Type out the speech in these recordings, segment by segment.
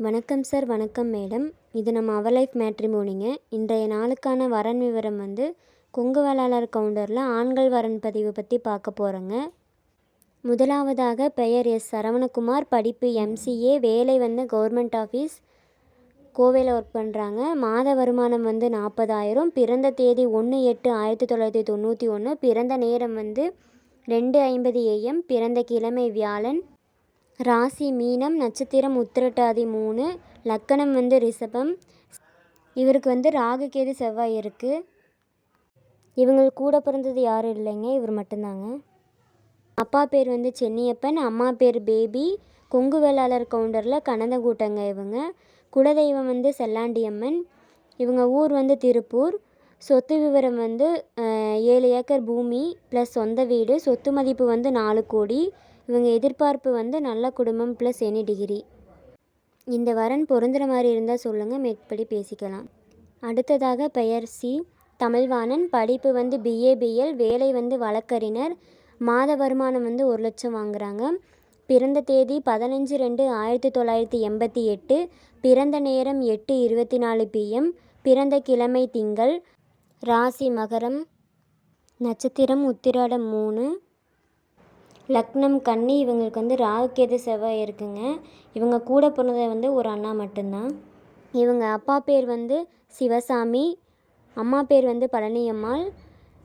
வணக்கம் சார். வணக்கம் மேடம். இது நம்ம அவர் லைஃப் மேட்ரிமோனிங்க. இன்றைய நாளுக்கான வரன் விவரம் கொங்கு வேளாளர் கவுண்டரில் ஆண்கள் வரன் பதிவு பற்றி பார்க்க போகிறோங்க. முதலாவதாக பெயர் எஸ் சரவணகுமார், படிப்பு எம்சிஏ, வேலை கவர்மெண்ட் ஆஃபீஸ் கோவையில் ஒர்க் பண்ணுறாங்க. மாத வருமானம் 40,000. பிறந்த தேதி 1/8/1991. பிறந்த நேரம் 2:50 AM. பிறந்த கிழமை வியாழன். ராசி மீனம், நட்சத்திரம் உத்திரட்டாதி 3, லக்கணம் ரிஷபம். இவருக்கு ராகு கேது செவ்வாய் இருக்குது. இவங்களுக்கு கூட பிறந்தது யாரும் இல்லைங்க, இவர் மட்டும்தாங்க. அப்பா பேர் சென்னியப்பன், அம்மா பேர் பேபி. கொங்கு வேளாளர் கவுண்டரில் கனந்தக்கூட்டங்க இவங்க. குலதெய்வம் செல்லாண்டியம்மன். இவங்க ஊர் திருப்பூர். சொத்து விவரம் 7 ஏக்கர் பூமி ப்ளஸ் சொந்த வீடு. சொத்து மதிப்பு 4 கோடி. இவங்க எதிர்பார்ப்பு நல்ல குடும்பம் ப்ளஸ் எனி டிகிரி. இந்த வரன் பொருந்துகிற மாதிரி இருந்தால் சொல்லுங்கள், மேற்படி பேசிக்கலாம். அடுத்ததாக பெயர் சி தமிழ்வாணன், படிப்பு பிஏபிஎல், வேலை வழக்கறிஞர். மாத வருமானம் 1 லட்சம் வாங்குகிறாங்க. பிறந்த தேதி 15/2/1988. பிறந்த நேரம் 8:24 PM. பிறந்த கிழமை திங்கள். ராசி மகரம், நட்சத்திரம் உத்திராடம் 3, லக்னம் கன்னி. இவங்களுக்கு ராகு கேது செவ்வாய் இருக்குங்க. இவங்க கூட பிறந்தது ஒரு அண்ணா மட்டும்தான். இவங்க அப்பா பேர் சிவசாமி, அம்மா பேர் பழனியம்மாள்.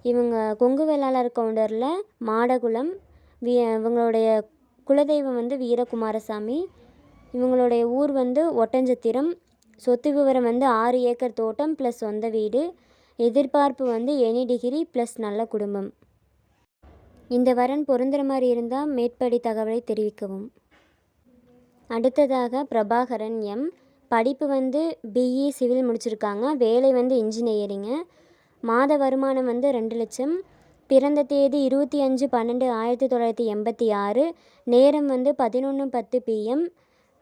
இவங்க கொங்கு வேளாளர் கவுண்டரில் மாடகுளம். இவங்களுடைய குலதெய்வம் வீரகுமாரசாமி. இவங்களுடைய ஊர் ஒட்டஞ்சத்திரம். சொத்து விவரம் 6 ஏக்கர் தோட்டம் ப்ளஸ் சொந்த வீடு. எதிர்பார்ப்பு எனி டிகிரி ப்ளஸ் நல்ல குடும்பம். இந்த வரன் பொருந்துகிற மாதிரி இருந்தால் மேற்படி தகவலை தெரிவிக்கவும். அடுத்ததாக பிரபாகரன் எம், படிப்பு பிஇ சிவில் முடிச்சிருக்காங்க. வேலை இன்ஜினியரிங்கு. மாத வருமானம் 2 லட்சம். பிறந்த தேதி 25/12/1986. நேரம் 11:10 PM.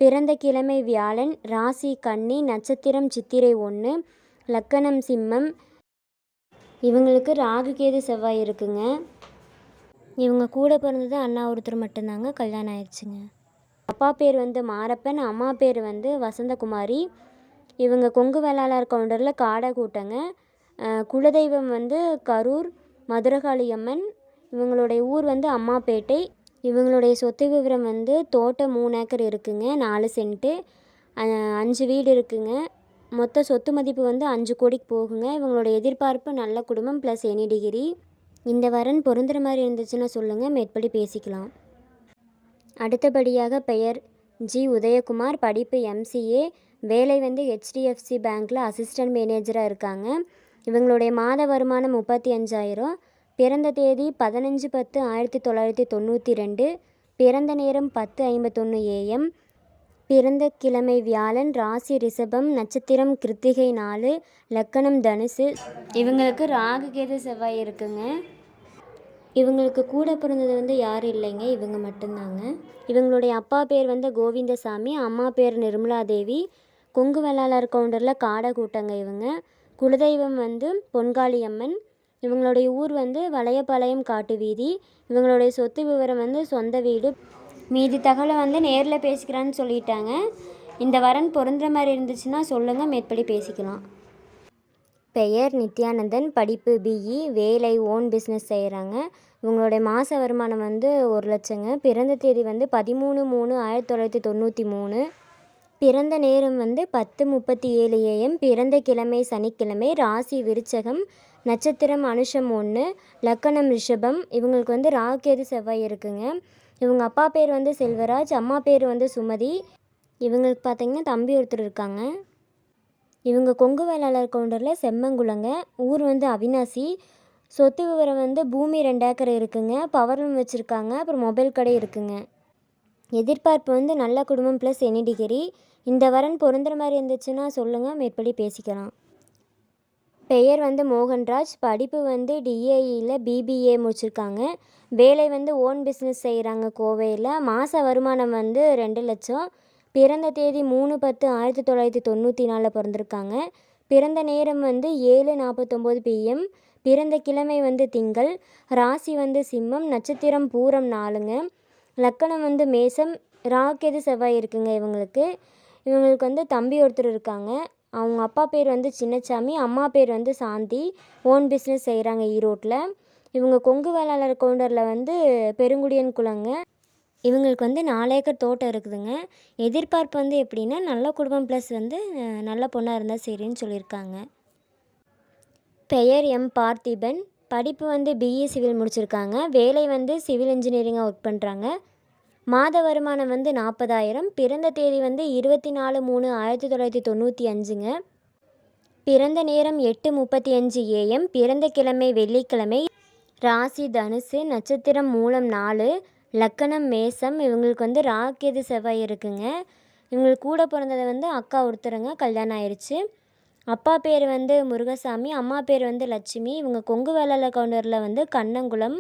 பிறந்த கிழமை வியாழன். ராசி கன்னி, நட்சத்திரம் சித்திரை 1, லக்கணம் சிம்மம். இவங்களுக்கு ராகு கேது செவ்வாய் இருக்குங்க. இவங்க கூட பிறந்தது அண்ணா ஒருத்தர் மட்டும்தாங்க, கல்யாணம் ஆயிடுச்சுங்க. அப்பா பேர் மாரப்பன், அம்மா பேர் வசந்தகுமாரி. இவங்க கொங்கு வேளாளர் கவுண்டரில் காடை கூட்டங்க. குலதெய்வம் கரூர் மதுரகாளியம்மன். இவங்களுடைய ஊர் அம்மாப்பேட்டை. இவங்களுடைய சொத்து விவரம் தோட்டம் 3 ஏக்கர் இருக்குங்க, 4 சென்ட்டு, 5 வீடு இருக்குங்க. மொத்த சொத்து மதிப்பு 5 கோடிக்கு போகுங்க. இவங்களுடைய எதிர்பார்ப்பு நல்ல குடும்பம் ப்ளஸ் எனி டிகிரி. இந்த வரன் பொருந்துகிற மாதிரி இருந்துச்சுன்னா சொல்லுங்கள், மேற்படி பேசிக்கலாம். அடுத்தபடியாக பெயர் ஜி உதயகுமார், படிப்பு எம்சிஏ, வேலை ஹெச்டிஎஃப்சி பேங்க்கில் அசிஸ்டன்ட் மேனேஜராக இருக்காங்க. இவங்களுடைய மாத வருமானம் 35,000. பிறந்த தேதி 15/10/1992. பிறந்த நேரம் 10:51 AM. பிறந்த கிழமை வியாழன். ராசி ரிஷபம், நட்சத்திரம் கிருத்திகை 4, லக்கணம் தனுசு. இவங்களுக்கு ராகு கேது செவ்வாய் இருக்குங்க. இவங்களுக்கு கூட பிறந்தது யாரும் இல்லைங்க, இவங்க மட்டும்தாங்க. இவங்களுடைய அப்பா பேர் கோவிந்தசாமி, அம்மா பேர் நிர்மலாதேவி. கொங்கு வேளாளர் கவுண்டரில் காடை கூட்டங்க இவங்க. குலதெய்வம் பொன்காளியம்மன். இவங்களுடைய ஊர் வளையப்பாளையம் காட்டு வீதி. இவங்களுடைய சொத்து விவரம் சொந்த வீடு. மீதி தகவலை நேரில் பேசிக்கிறான்னு சொல்லிட்டாங்க. இந்த வரன் பொருந்துகிற மாதிரி இருந்துச்சுன்னா சொல்லுங்கள், மேற்படி பேசிக்கலாம். பெயர் நித்யானந்தன், படிப்பு பிஇ, வேலை ஓன் பிஸ்னஸ் செய்கிறாங்க. இவங்களுடைய மாத வருமானம் 1 லட்சங்க. பிறந்த தேதி 13/3/1993. பிறந்த நேரம் 10:37 AM. பிறந்த கிழமை சனிக்கிழமை. ராசி விருச்சகம், நட்சத்திரம் அனுஷம் 1, லக்கணம் ரிஷபம். இவங்களுக்கு ராகு கேது செவ்வாய் இருக்குங்க. இவங்க அப்பா பேர் செல்வராஜ், அம்மா பேர் சுமதி. இவங்களுக்கு பார்த்திங்கன்னா தம்பி ஒருத்தர் இருக்காங்க. இவங்க கொங்கு வேளாளர் கவுண்டரில் செம்மங்குளங்க. ஊர் அவினாசி. சொத்து விவரம் பூமி 2 ஏக்கர் இருக்குங்க. பவர் லூம் வச்சுருக்காங்க. அப்புறம் மொபைல் கடை இருக்குங்க. எதிர்பார்ப்பு நல்ல குடும்பம் ப்ளஸ் எனி டிகிரி. இந்த வரன் பொருந்துகிற மாதிரி இருந்துச்சுன்னா சொல்லுங்கள், மேற்படி பேசிக்கலாம். பெயர் மோகன்ராஜ், படிப்பு டிஏஇயில் பிபிஏ முடிச்சிருக்காங்க. வேலை ஓன் பிஸ்னஸ் செய்கிறாங்க கோவையில். மாத வருமானம் 2 லட்சம். பிறந்த தேதி 3/10/1994 பிறந்திருக்காங்க. பிறந்த நேரம் 7:49 PM. பிறந்த கிழமை திங்கள். ராசி சிம்மம், நட்சத்திரம் பூரம் 4ங்க, லக்கணம் மேசம். ராகு கேது செவ்வாய் இருக்குங்க இவங்களுக்கு. இவங்களுக்கு வந்து தம்பி ஒருத்தர் இருக்காங்க. அவங்க அப்பா பேர் வந்து சின்னசாமி, அம்மா பேர் வந்து சாந்தி. ஓன் பிஸ்னஸ் செய்கிறாங்க ஈரோட்டில். இவங்க கொங்கு வேளாளர் கவுண்டரில் வந்து பெருங்குடியன் குலங்க. இவங்களுக்கு வந்து 4 ஏக்கர் தோட்டம் இருக்குதுங்க. எதிர்பார்ப்பு வந்து எப்படின்னா நல்ல குடும்பம் ப்ளஸ் வந்து நல்ல பொண்ணாக இருந்தால் சரின்னு சொல்லியிருக்காங்க. பெயர் எம் பார்த்திபன். படிப்பு வந்து பிஇ சிவில் முடிச்சிருக்காங்க. வேலை வந்து சிவில் இன்ஜினியரிங்காக ஒர்க் பண்ணுறாங்க. மாத வருமானம் வந்து 40,000. பிறந்த தேதி வந்து 24/3/1995ங்க. பிறந்த நேரம் 8:35 AM. பிறந்த கிழமை வெள்ளிக்கிழமை. ராசி தனுசு, நட்சத்திரம் மூலம் 4, லக்கணம் மேசம். இவங்களுக்கு வந்து ராக்கேது செவ்வாய் இருக்குங்க. இவங்களுக்கு கூட பிறந்தது வந்து அக்கா ஒருத்தருங்க, கல்யாணம் ஆயிடுச்சு. அப்பா பேர் வந்து முருகசாமி, அம்மா பேர் வந்து லட்சுமி. இவங்க கொங்கு வேளாளர் கவுண்டரில் வந்து கண்ணங்குளம்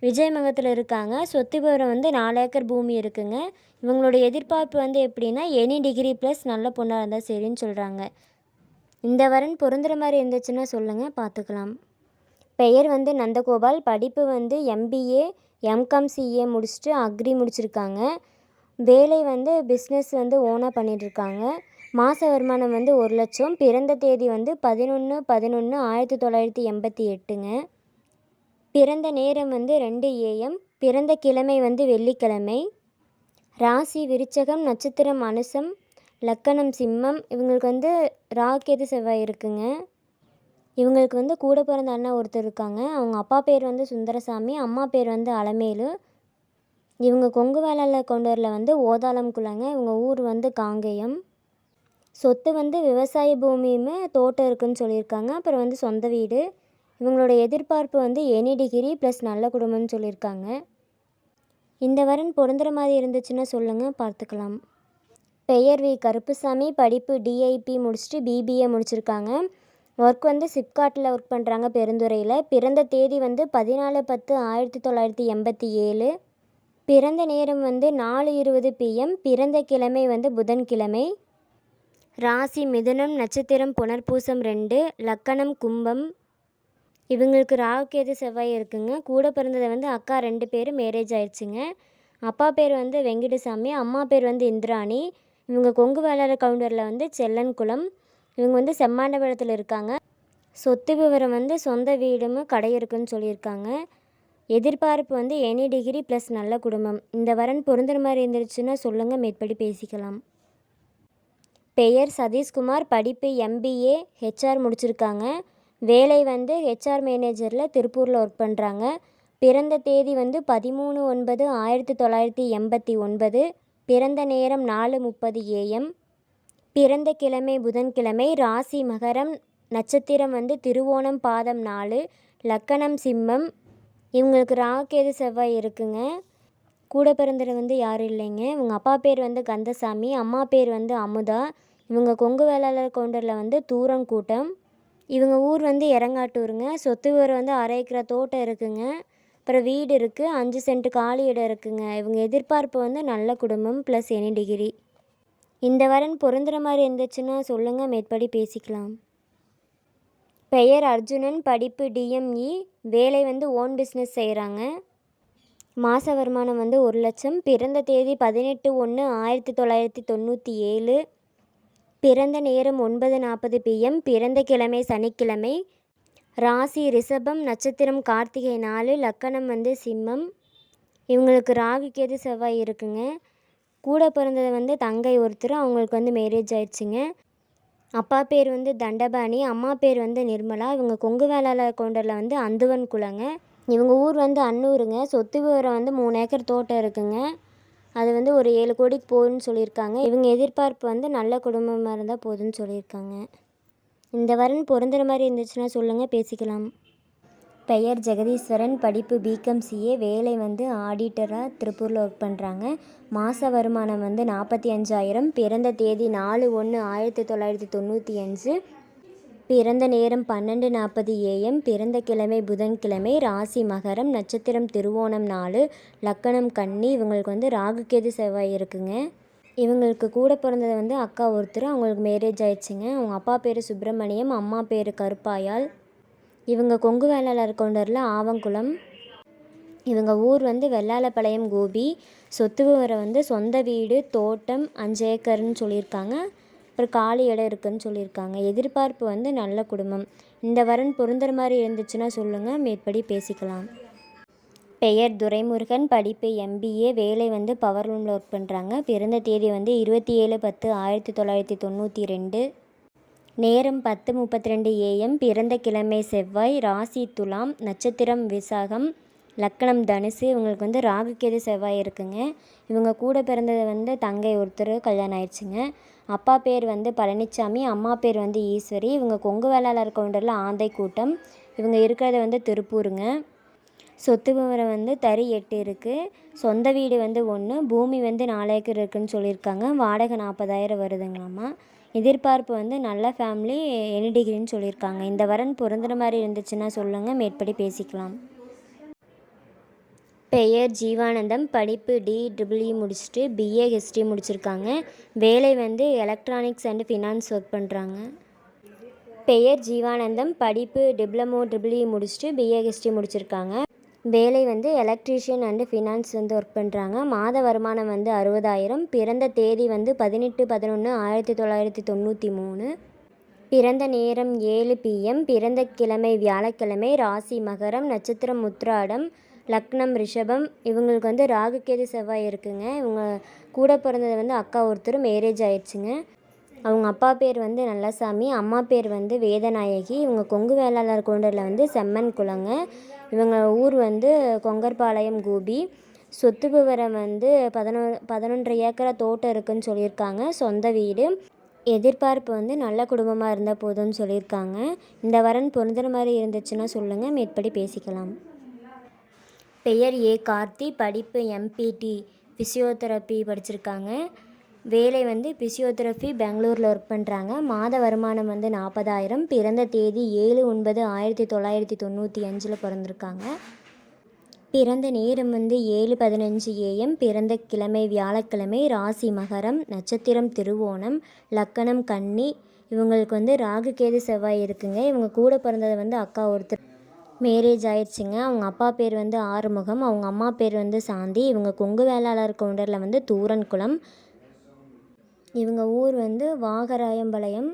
விஜயமங்கலத்தில் இருக்காங்க. சொத்து விவரம் வந்து 4 ஏக்கர் பூமி இருக்குங்க. இவங்களோட எதிர்பார்ப்பு வந்து எப்படின்னா எனி டிகிரி ப்ளஸ் நல்ல பொண்ணாக இருந்தால் சரின்னு சொல்கிறாங்க. இந்த வரன் பொருந்துகிற மாதிரி இருந்துச்சுன்னா சொல்லுங்கள், பார்த்துக்கலாம். பெயர் வந்து நந்தகோபால். படிப்பு வந்து எம்பிஏ எம்காம் சிஏ முடிச்சுட்டு அக்ரி முடிச்சிருக்காங்க. வேலை வந்து பிஸ்னஸ் வந்து ஓனாக பண்ணிகிட்ருக்காங்க. மாத வருமானம் வந்து 1 லட்சம். பிறந்த தேதி வந்து 11/11/1988ங்க. பிறந்த நேரம் வந்து 2 AM. பிறந்த கிழமை வந்து வெள்ளிக்கிழமை. ராசி விருச்சகம், நட்சத்திரம் அனுசம், லக்கணம் சிம்மம். இவங்களுக்கு வந்து ராக்கேது செவ்வாய் இருக்குங்க. இவங்களுக்கு வந்து கூட பிறந்த அண்ணா ஒருத்தர் இருக்காங்க. அவங்க அப்பா பேர் வந்து சுந்தரசாமி, அம்மா பேர் வந்து அலமேலு. இவங்க கொங்கு வேளாளர் கவுண்டரில் வந்து ஓதாளம் குலங்க. இவங்க ஊர் வந்து காங்கேயம். சொத்து வந்து விவசாய பூமியுமே தோட்டம் இருக்குதுன்னு சொல்லியிருக்காங்க. அப்புறம் வந்து சொந்த வீடு. இவங்களோட எதிர்பார்ப்பு வந்து எனி டிகிரி ப்ளஸ் நல்ல குடும்பம்னு சொல்லியிருக்காங்க. இந்த வரன் பொருந்துகிற மாதிரி இருந்துச்சுன்னா சொல்லுங்கள், பார்த்துக்கலாம். பெயர் வி கருப்புசாமி. படிப்பு டிஐபி முடிச்சுட்டு பிபிஏ முடிச்சிருக்காங்க. ஒர்க் வந்து சிப்காட்டில் ஒர்க் பண்ணுறாங்க, பெருந்துறையில். பிறந்த தேதி வந்து 14/10/1987. பிறந்த நேரம் வந்து 4:20 PM. பிறந்த கிழமை வந்து புதன்கிழமை. ராசி மிதுனம், நட்சத்திரம் புனர்பூசம் 2, லக்கணம் கும்பம். இவங்களுக்கு ராகுகேது செவ்வாய் இருக்குங்க. கூட பிறந்ததை வந்து அக்கா 2 பேர் மேரேஜ் ஆயிடுச்சுங்க. அப்பா பேர் வந்து வெங்கடசாமி, அம்மா பேர் வந்து இந்திராணி. இவங்க கொங்கு வேளாளர் கவுண்டரில் வந்து செல்லன் குளம். இவங்க வந்து செம்மாண்டபுரத்தில் இருக்காங்க. சொத்து விவரம் வந்து சொந்த வீடும் கடை இருக்குன்னு சொல்லியிருக்காங்க. எதிர்பார்ப்பு வந்து எனி டிகிரி ப்ளஸ் நல்ல குடும்பம். இந்த வரன் பொருந்துற மாதிரி இருந்துச்சுன்னா சொல்லுங்கள், மேற்படி பேசிக்கலாம். பெயர் சதீஷ்குமார். படிப்பு எம்பிஏ ஹெச்ஆர் முடிச்சிருக்காங்க. வேலை வந்து ஹெச்ஆர் மேனேஜரில் திருப்பூரில் ஒர்க் பண்ணுறாங்க. பிறந்த தேதி வந்து 13/9/1989. பிறந்த நேரம் 4:30 AM. பிறந்த கிழமை புதன்கிழமை. ராசி மகரம், நட்சத்திரம் வந்து திருவோணம், பாதம் 4, லக்கணம் சிம்மம். இவங்களுக்கு ராகுகேது செவ்வாய் இருக்குங்க. கூட பிறந்தது வந்து யாரும் இல்லைங்க. இவங்க அப்பா பேர் வந்து கந்தசாமி, அம்மா பேர் வந்து அமுதா. இவங்க கொங்கு வேளாளர் கவுண்டரில் வந்து தூரங்கூட்டம். இவங்க ஊர் வந்து எரங்காட்டூருங்க. சொத்து விவரம் வந்து 1/2 ஏக்கரா தோட்டம் இருக்குங்க. அப்புறம் வீடு இருக்குது, 5 சென்ட் காலி இடம் இருக்குங்க. இவங்க எதிர்பார்ப்பு வந்து நல்ல குடும்பம் ப்ளஸ் எனி டிகிரி. இந்த வரன் பொருந்துகிற மாதிரி இருந்துச்சுன்னா சொல்லுங்கள், மேற்படி பேசிக்கலாம். பெயர் அர்ஜுனன். படிப்பு டிஎம்இ. வேலை வந்து ஓன் பிஸ்னஸ் செய்கிறாங்க. மாத வருமானம் வந்து 1 லட்சம். பிறந்த தேதி 18/1/1997. பிறந்த நேரம் 9:40 PM. பிறந்த கிழமை சனிக்கிழமை. ராசி ரிஷபம், நட்சத்திரம் கார்த்திகை 4, லக்கணம் வந்து சிம்மம். இவங்களுக்கு ராகுகேது செவ்வாய் இருக்குங்க. கூட பிறந்தது வந்து தங்கை ஒருத்தர், அவங்களுக்கு வந்து மேரேஜ் ஆயிடுச்சுங்க. அப்பா பேர் வந்து தண்டபாணி, அம்மா பேர் வந்து நிர்மலா. இவங்க கொங்கு வேளாளர் கவுண்டரில் வந்து அந்துவன் குலங்க. இவங்க ஊர் வந்து அன்னூருங்க. சொத்து விவரம் வந்து 3 ஏக்கர் தோட்டம் இருக்குங்க. அது வந்து ஒரு 7 கோடிக்கு போகுதுன்னு சொல்லியிருக்காங்க. இவங்க எதிர்பார்ப்பு வந்து நல்ல குடும்பமாக இருந்தால் போதுன்னு சொல்லியிருக்காங்க. இந்த வரன் பொருந்துகிற மாதிரி இருந்துச்சுன்னா சொல்லுங்கள், பேசிக்கலாம். பெயர் ஜெகதீஸ்வரன். படிப்பு பிகாம் சிஏ. வேலை வந்து ஆடிட்டராக திருப்பூரில் ஒர்க் பண்ணுறாங்க. மாத வருமானம் வந்து 45,000. பிறந்த தேதி 4/1/1995. பிறந்த நேரம் 12:40 AM. பிறந்த கிழமை புதன்கிழமை. ராசி மகரம், நட்சத்திரம் திருவோணம் 4, லக்கணம் கன்னி. இவங்களுக்கு வந்து ராகுகேது செவ்வாய் இருக்குங்க. இவங்களுக்கு கூட பிறந்தது வந்து அக்கா ஒருத்தர், அவங்களுக்கு மேரேஜ் ஆயிடுச்சுங்க. அவங்க அப்பா பேர் சுப்பிரமணியம், அம்மா பேர் கருப்பாயால். இவங்க கொங்கு வேளாளர் கவுண்டரில் ஆவங்குளம். இவங்க ஊர் வந்து வெள்ளாளப்பாளையம் கோபி. சொத்து விவரம் வந்து சொந்த வீடு, தோட்டம் 5 ஏக்கர்னு சொல்லியிருக்காங்க. அப்புறம் காலி இடம் இருக்குதுன்னு சொல்லியிருக்காங்க. எதிர்பார்ப்பு வந்து நல்ல குடும்பம். இந்த வரன் பொருந்துற மாதிரி இருந்துச்சுன்னா சொல்லுங்கள், மேற்படி பேசிக்கலாம். பெயர் துரைமுருகன். படிப்பு MBA. வேலை வந்து பவர் லூமில் ஒர்க் பண்ணுறாங்க. பிறந்த தேதி வந்து 27/10/1992. நேரம் 10:32 AM. பிறந்த கிழமை செவ்வாய். ராசி துலாம். நட்சத்திரம் விசாகம். லக்கணம் தனுசு. இவங்களுக்கு வந்து ராகுகேது செவ்வாய் இருக்குங்க. இவங்க கூட பிறந்தது வந்து தங்கை ஒருத்தர் கல்யாணம் ஆயிடுச்சுங்க. அப்பா பேர் வந்து பழனிசாமி, அம்மா பேர் வந்து ஈஸ்வரி. இவங்க கொங்கு வேளாளர் கவுண்டரில் ஆந்தை கூட்டம். இவங்க இருக்கிறது வந்து திருப்பூருங்க. சொத்து விவரம் வந்து தறி 8 இருக்குது. சொந்த வீடு வந்து 1, பூமி வந்து 4 ஏக்கர் இருக்குதுன்னு சொல்லியிருக்காங்க. வாடகை 40,000 வருதுங்களாம்மா. எதிர்பார்ப்பு வந்து நல்ல ஃபேமிலி, எனி டிகிரின்னு சொல்லியிருக்காங்க. இந்த வரன் பொருந்துற மாதிரி இருந்துச்சுன்னா சொல்லுங்கள், மேற்படி பேசிக்கலாம். பெயர் ஜீவானந்தம். படிப்பு DEEE முடிச்சுட்டு BA ஹிஸ்ட்ரி முடிச்சிருக்காங்க. வேலை வந்து எலக்ட்ரானிக்ஸ் அண்ட் ஃபினான்ஸ் ஒர்க் பண்ணுறாங்க. பெயர் ஜீவானந்தம். படிப்பு டிப்ளமோ EEE முடிச்சுட்டு BA ஹிஸ்ட்ரி முடிச்சிருக்காங்க. வேலை வந்து எலக்ட்ரீஷியன் அண்டு ஃபினான்ஸ் வந்து ஒர்க் பண்ணுறாங்க. மாத வருமானம் வந்து 60,000. பிறந்த தேதி வந்து 18/11/1993. பிறந்த நேரம் 7 PM. பிறந்த கிழமை வியாழக்கிழமை. ராசி மகரம். நட்சத்திரம் உத்திராடம். லக்னம் ரிஷபம். இவங்களுக்கு வந்து ராகுகேது செவ்வாய் இருக்குங்க. இவங்க கூட பிறந்தது வந்து அக்கா ஒருத்தர் மேரேஜ் ஆயிடுச்சுங்க. அவங்க அப்பா பேர் வந்து நல்லசாமி, அம்மா பேர் வந்து வேதநாயகி. இவங்க கொங்கு வேளாளர் கவுண்டரில் வந்து செம்மன் குலங்க. இவங்க ஊர் வந்து கொங்கர்பாளையம் கோபி. சொத்து விவரம் வந்து 11 ஏக்கரா தோட்டம் இருக்குதுன்னு சொல்லியிருக்காங்க. சொந்த வீடு. எதிர்பார்ப்பு வந்து நல்ல குடும்பமாக இருந்தால் போதும்னு சொல்லியிருக்காங்க. இந்த வரன் பொருந்துற மாதிரி இருந்துச்சுன்னா சொல்லுங்கள், மேற்படி பேசிக்கலாம். பெயர் கார்த்தி. படிப்பு MPT ஃபிசியோதெரப்பி படிச்சிருக்காங்க. வேலை வந்து ஃபிசியோதெரப்பி பெங்களூரில் ஒர்க் பண்ணுறாங்க. மாத வருமானம் வந்து 40,000. பிறந்த தேதி 7/9/1995 பிறந்திருக்காங்க. பிறந்த நேரம் வந்து 7:15 AM. பிறந்த கிழமை வியாழக்கிழமை. ராசி மகரம். நட்சத்திரம் திருவோணம். லக்கணம் கன்னி. இவங்களுக்கு வந்து ராகுகேது செவ்வாய் இருக்குங்க. இவங்க கூட பிறந்தது வந்து அக்கா ஒருத்தர் மேரேஜ் ஆயிடுச்சுங்க. அவங்க அப்பா பேர் வந்து ஆறுமுகம், அவங்க அம்மா பேர் வந்து சாந்தி. இவங்க கொங்கு வேளாளர் கவுண்டரில் வந்து தூரன்குளம். இவங்க ஊர் வந்து வாகராயம்பாளையம்.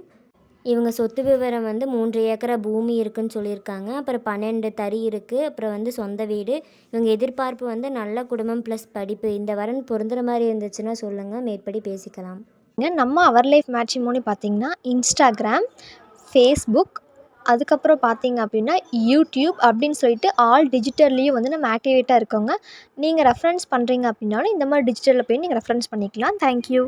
இவங்க சொத்து விவரம் வந்து 3 ஏக்கரா பூமி இருக்குதுன்னு சொல்லியிருக்காங்க. அப்புறம் 12 தறி இருக்குது. அப்புறம் வந்து சொந்த வீடு. இவங்க எதிர்பார்ப்பு வந்து நல்ல குடும்பம் ப்ளஸ் படிப்பு. இந்த வரன் பொருந்துற மாதிரி இருந்துச்சுன்னா சொல்லுங்கள், மேற்படி பேசிக்கலாம். நம்ம அவர் லைஃப் மேட்ரிமோனி பார்த்திங்கன்னா இன்ஸ்டாகிராம், ஃபேஸ்புக், அதுக்கப்புறம் பார்த்திங்க அப்படின்னா யூடியூப் அப்படின்னு சொல்லிட்டு ஆல் டிஜிட்டல்லையும் வந்து நம்ம ஆக்டிவேட்டாக இருக்கோங்க. நீங்கள் ரெஃபரன்ஸ் பண்ணுறீங்க அப்படின்னாலும் இந்த மாதிரி டிஜிட்டலில் போய் நீங்கள் ரெஃபரன்ஸ் பண்ணிக்கலாம். தேங்க்யூ.